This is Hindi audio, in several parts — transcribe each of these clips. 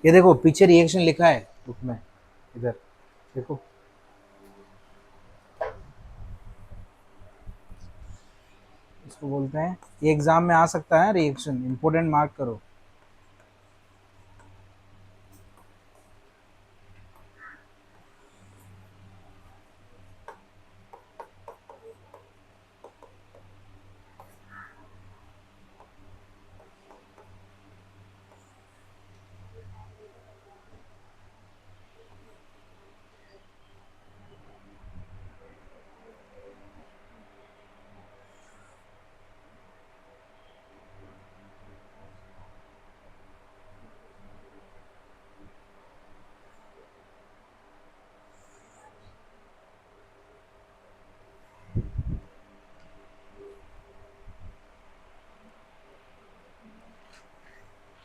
ये देखो पीछे रिएक्शन लिखा है बुक में, इधर देखो। इसको बोलते हैं, ये एग्जाम में आ सकता है रिएक्शन, इंपॉर्टेंट मार्क करो।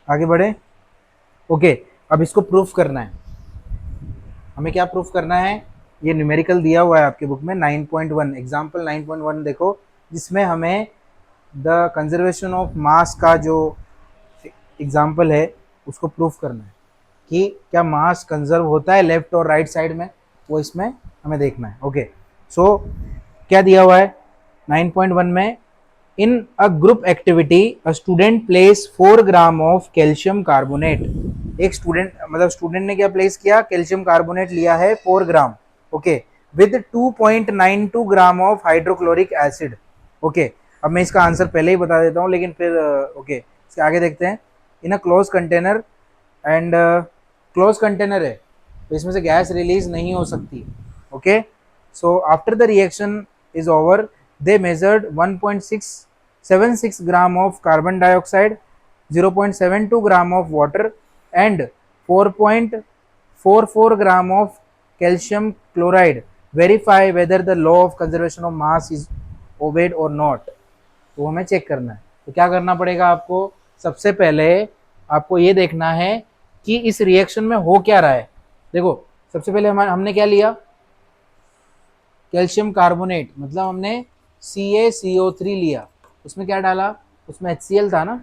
आगे बढ़े। ओके, अब इसको प्रूफ करना है। हमें क्या प्रूफ करना है, ये न्यूमेरिकल दिया हुआ है आपके बुक में 9.1, एग्जाम्पल 9.1 देखो, जिसमें हमें द कंजर्वेशन ऑफ मास का जो एग्जाम्पल है उसको प्रूफ करना है कि क्या मास कंजर्व होता है लेफ्ट और राइट साइड में, वो इसमें हमें देखना है। ओके, सो क्या दिया हुआ है 9.1 में, in a group activity a student place 4 gram of calcium carbonate. एक स्टूडेंट, मतलब स्टूडेंट ने क्या प्लेस किया, कैल्शियम कार्बोनेट लिया है 4 gram. Okay, with 2.92 gram of hydrochloric acid. Okay, अब मैं इसका आंसर पहले ही बता देता हूँ, लेकिन फिर ओके इसके आगे देखते हैं। In a close container and close container है तो इसमें से गैस रिलीज नहीं हो सकती। Okay, so after the reaction is over they measured 1.676 gram of carbon dioxide, 0.72 gram of water and 4.44 gram of calcium chloride. Verify whether the law of conservation of mass is obeyed or not. तो हमें चेक करना है, तो क्या करना पड़ेगा आपको, सबसे पहले आपको ये देखना है कि इस रिएक्शन में हो क्या रहा है। देखो सबसे पहले हमने क्या लिया, कैल्शियम कार्बोनेट, मतलब हमने CaCO3 लिया, उसमें क्या डाला, उसमें HCl था ना,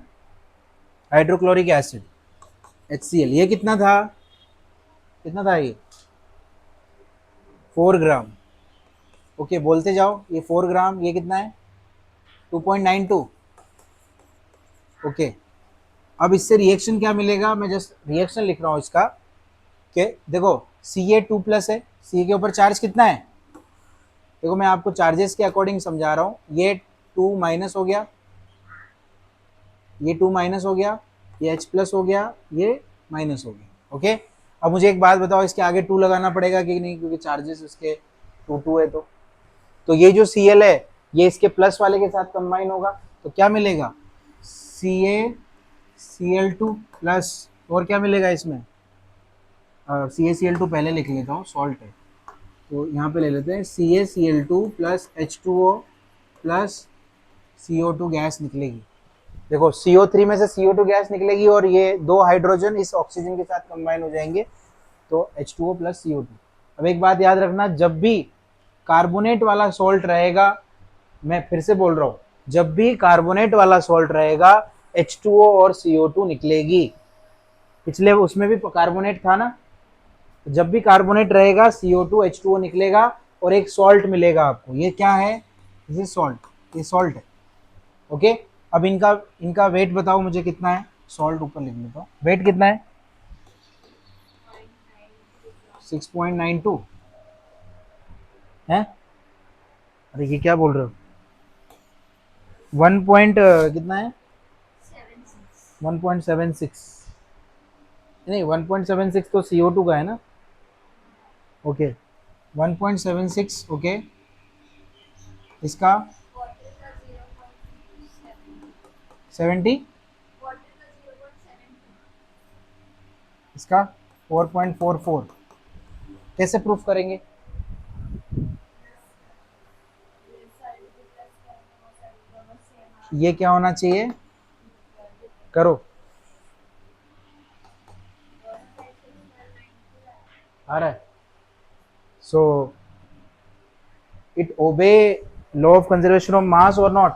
हाइड्रोक्लोरिक एसिड, HCl। ये कितना था, कितना था ये 4 ग्राम। ओके बोलते जाओ, ये 4 ग्राम, ये कितना है 2.92। ओके, अब इससे रिएक्शन क्या मिलेगा, मैं जस्ट रिएक्शन लिख रहा हूँ इसका, कि देखो Ca2 प्लस है, सी के ऊपर चार्ज कितना है, देखो मैं आपको चार्जेस के अकॉर्डिंग समझा रहा हूँ। ये 2 माइनस हो गया, ये 2 माइनस हो गया, ये H प्लस हो गया, ये माइनस हो गया। ओके, अब मुझे एक बात बताओ, इसके आगे 2 लगाना पड़ेगा कि नहीं, क्योंकि चार्जेस उसके 2 है। तो ये जो Cl है ये इसके प्लस वाले के साथ कंबाइन होगा, तो क्या मिलेगा CaCl2 प्लस, और क्या मिलेगा इसमें, CaCl2 पहले लिख लेता हूँ, सॉल्ट है तो यहाँ पे ले लेते हैं, CaCl2 plus H2O plus CO2 gas निकलेगी। देखो CO3 में से CO2 गैस निकलेगी और ये 2 हाइड्रोजन इस ऑक्सीजन के साथ कंबाइन हो जाएंगे, तो H2O प्लस CO2। अब एक बात याद रखना, जब भी कार्बोनेट वाला सॉल्ट रहेगा, मैं फिर से बोल रहा हूँ, जब भी कार्बोनेट वाला सॉल्ट रहेगा H2O और CO2 निकलेगी। पिछले उसमें भी कार्बोनेट था ना, जब भी कार्बोनेट रहेगा CO2 H2O निकलेगा और एक सॉल्ट मिलेगा आपको। ये क्या है, ये सॉल्ट, ये सॉल्ट है। ओके, अब इनका इनका वेट बताओ मुझे कितना है, सॉल्ट ऊपर लिख लेता हूँ, वेट कितना है 6.92 है। अरे ये क्या बोल रहे हो, 1 पॉइंट कितना है 1.76, नहीं 1.76 तो CO2 का है ना। ओके 1.76, ओके इसका 70, इसका 4.44, कैसे प्रूफ करेंगे, ये क्या होना चाहिए, करो, आ रहा है। So it obey law of conservation of mass और not,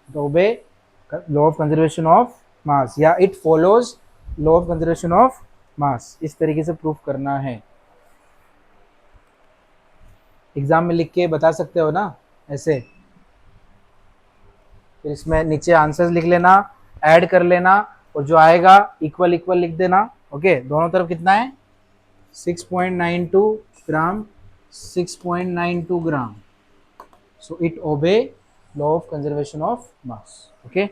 it obey law of conservation of mass, या it follows law of conservation of mass, इस तरीके से प्रूफ करना है। एग्जाम में लिख के बता सकते हो ना ऐसे। फिर इसमें नीचे आंसर्स लिख लेना, ऐड कर लेना, और जो आएगा इक्वल इक्वल लिख देना। ओके, दोनों तरफ कितना है 6.92 gram, 6.92 gram. So it obey law of conservation of mass. Okay,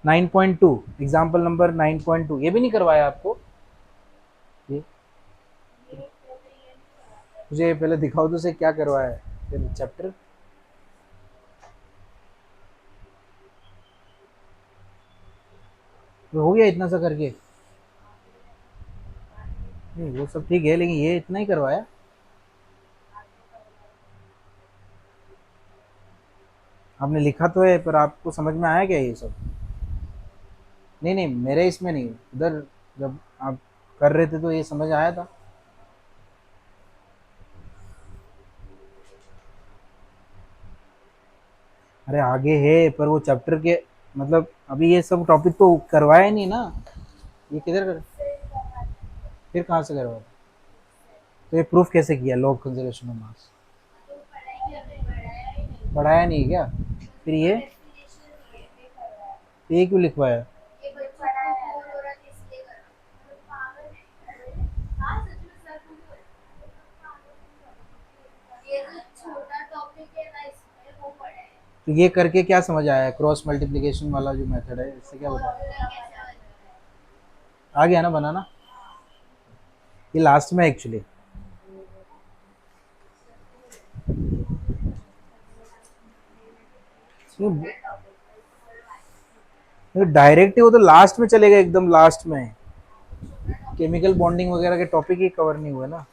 9.2 example number 9.2, ये भी नहीं करवाया आपको? ये मुझे पहले दिखाओ तो से क्या करवाया है फिर चैप्टर। हो गया इतना सा करके? नहीं वो सब ठीक है, लेकिन ये इतना ही करवाया। आपने लिखा तो है, पर आपको समझ में आया क्या ये सब? नहीं नहीं, मेरे इसमें नहीं, उधर जब आप कर रहे थे तो ये समझ आया था। अरे आगे है, पर वो चैप्टर के मतलब अभी ये सब टॉपिक तो करवाया नहीं ना। ये किधर कर, फिर कहाँ से करवाया? तो ये प्रूफ कैसे किया लॉ ऑफ कंजर्वेशन ऑफ मास? पढ़ाया नहीं क्या? फिर ये क्यों लिखवाया? तो ये करके क्या समझ आया, क्रॉस मल्टीप्लिकेशन वाला जो मेथड है, इससे क्या बता? आ गया ना बनाना? ये लास्ट में एक्चुअली डायरेक्ट ही, वो तो लास्ट में चलेगा, एकदम लास्ट में। केमिकल बॉन्डिंग वगैरह के टॉपिक ही कवर नहीं हुए ना।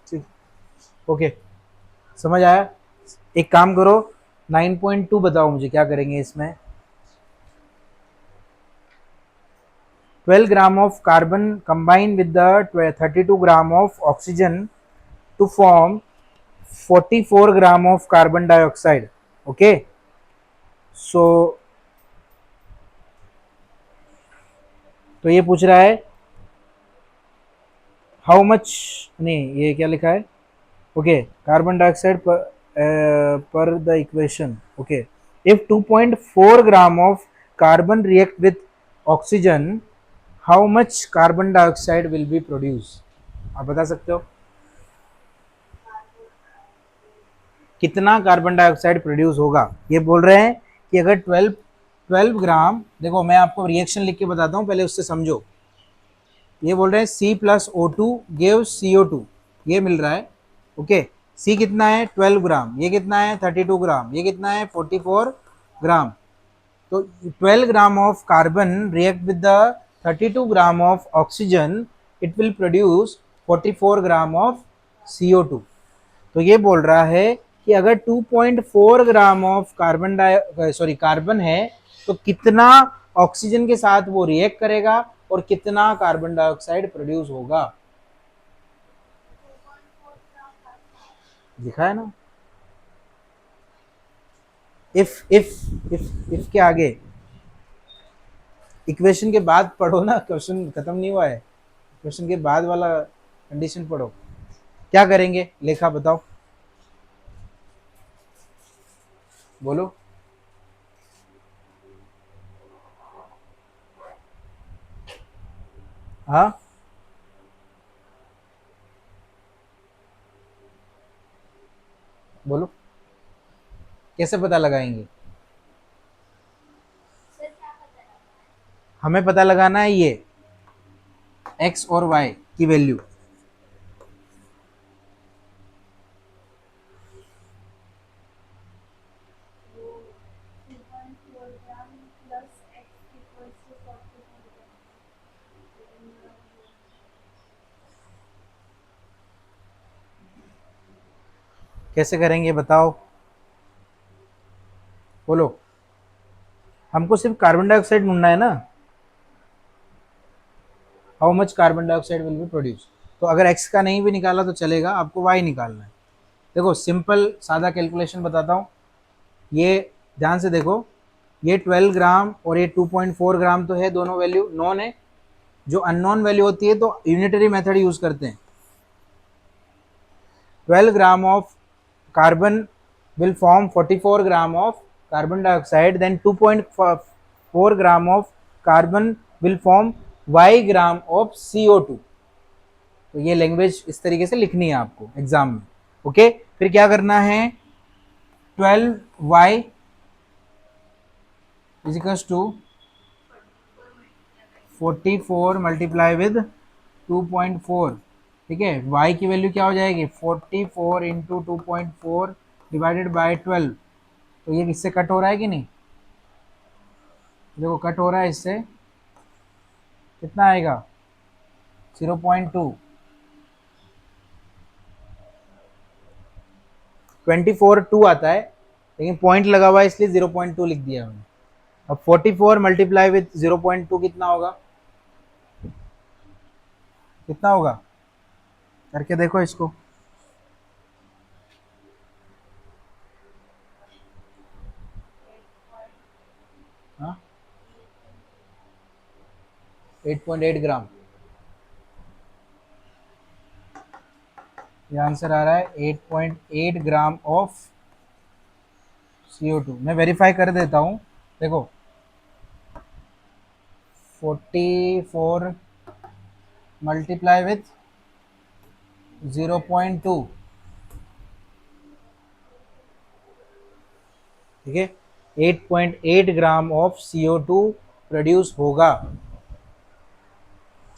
ठीक, ओके, समझ आया। एक काम करो, 9.2 बताओ मुझे क्या करेंगे इसमें। 12 ग्राम of carbon combined with the 32 gram of oxygen to form 44 gram of carbon dioxide. Okay, so तो ये पूछ रहा है हाउ मच, नहीं ये क्या लिखा है? ओके, कार्बन डाइऑक्साइड पर the equation. Okay, if 2.4 gram of carbon react with oxygen, how much carbon dioxide will be produce? आप बता सकते हो कितना कार्बन डाइऑक्साइड प्रोड्यूस होगा? ये बोल रहे हैं कि अगर 12 ग्राम, देखो मैं आपको रिएक्शन लिख के बताता हूँ, पहले उससे समझो। ये बोल रहे हैं C plus O2 gave CO2, ये मिल रहा है। ओके, C कितना है 12 ग्राम, ये कितना है 32 ग्राम, ये कितना है 44 ग्राम। तो 12 gram of carbon react with the 32 gram of oxygen, it will produce 44 gram of CO2। तो ये बोल रहा है कि अगर 2.4 ग्राम ऑफ कार्बन है, तो कितना ऑक्सीजन के साथ वो रिएक्ट करेगा और कितना कार्बन डाइऑक्साइड प्रोड्यूस होगा? दिखा है ना। इफ के आगे इक्वेशन के बाद पढ़ो ना, क्वेश्चन खत्म नहीं हुआ है, क्वेश्चन के बाद वाला कंडीशन पढ़ो। क्या करेंगे लेखा बताओ, बोलो। हाँ, बोलो कैसे पता लगाएंगे? हमें पता लगाना है ये x और y की वैल्यू। कैसे करेंगे बताओ, बोलो। हमको सिर्फ कार्बन डाइऑक्साइड ढूंढना है ना, how much carbon dioxide will be produce. तो अगर x का नहीं भी निकाला तो चलेगा, आपको y निकालना है। देखो सिंपल सादा कैलकुलेशन बताता हूँ, ये ध्यान से देखो, ये 12 ग्राम और ये 2.4 ग्राम तो है, दोनों वैल्यू नॉन है। जो अननोन वैल्यू होती है तो यूनिटरी मेथड यूज करते हैं। 12 gram of carbon will form 44 gram of carbon dioxide, then 2.4 gram of carbon will form y gram of CO2। तो ये लैंग्वेज इस तरीके से लिखनी है आपको एग्जाम में। ओके, फिर क्या करना है, 12y equals to 44 multiply with 2.4। ठीक है, y की वैल्यू क्या हो जाएगी, 44 इंटू 2.4 डिवाइडेड बाई 12। तो ये इससे कट हो रहा है कि नहीं, देखो कट हो रहा है इससे, कितना आएगा 0.2। 24 2 आता है, लेकिन पॉइंट लगा हुआ है इसलिए 0.2 लिख दिया हमने। अब 44 मल्टीप्लाई विथ 0.2 कितना होगा, कितना होगा, करके देखो इसको। हाँ, 8.8 ग्राम, ये आंसर आ रहा है 8.8 ग्राम ऑफ CO2। मैं वेरीफाई कर देता हूँ, देखो 44 मल्टीप्लाई विथ 0.2, ठीक है, 8.8 ग्राम ऑफ CO2 प्रोड्यूस होगा।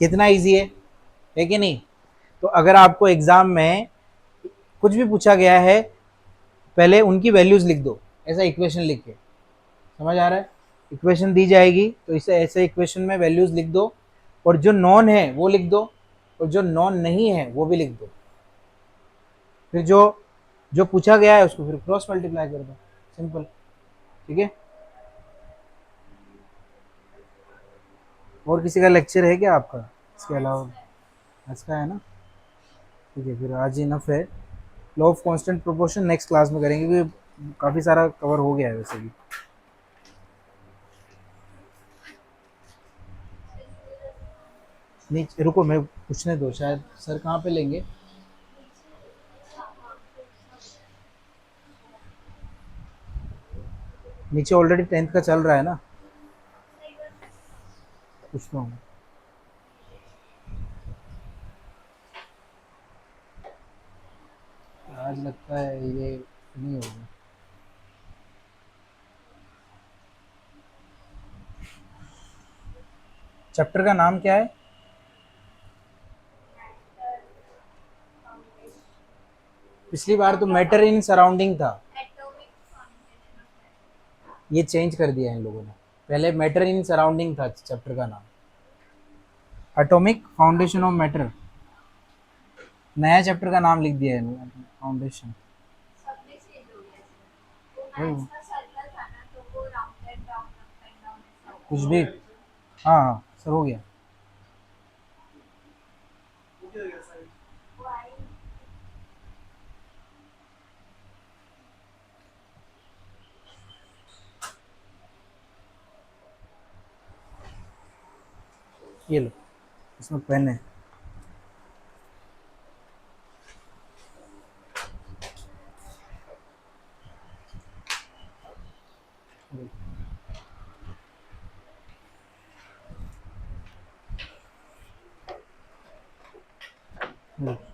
कितना इजी है कि नहीं। तो अगर आपको एग्जाम में कुछ भी पूछा गया है, पहले उनकी वैल्यूज लिख दो, ऐसा इक्वेशन लिख के, समझ आ रहा है, इक्वेशन दी जाएगी तो इसे ऐसे इक्वेशन में वैल्यूज लिख दो, और जो नॉन है वो लिख दो, और जो नॉन नहीं है वो भी लिख दो। फिर जो जो पूछा गया है उसको फिर क्रॉस मल्टीप्लाई कर दो, सिंपल। ठीक है, और किसी का लेक्चर है क्या आपका इसके अलावा, आज का है ना। ठीक है, फिर आज इनफ है। Law of constant proportion next class में करेंगे, क्योंकि काफ़ी सारा कवर हो गया है वैसे भी। नीचे रुको, मैं पूछने दो, शायद सर कहाँ पे लेंगे। नीचे ऑलरेडी 10th का चल रहा है ना, पूछता हूँ। आज लगता है ये नहीं होगा। चैप्टर का नाम क्या है, पिछली बार तो मैटर इन सराउंडिंग था, ये चेंज कर दिया इन लोगों ने। पहले मैटर इन सराउंडिंग था चैप्टर का नाम, एटॉमिक फाउंडेशन ऑफ मैटर। नया चैप्टर का नाम लिख दिया है, फाउंडेशन। कुछ भी, हाँ हाँ सब हो गया। ये लो, इसमें पेन है। लो।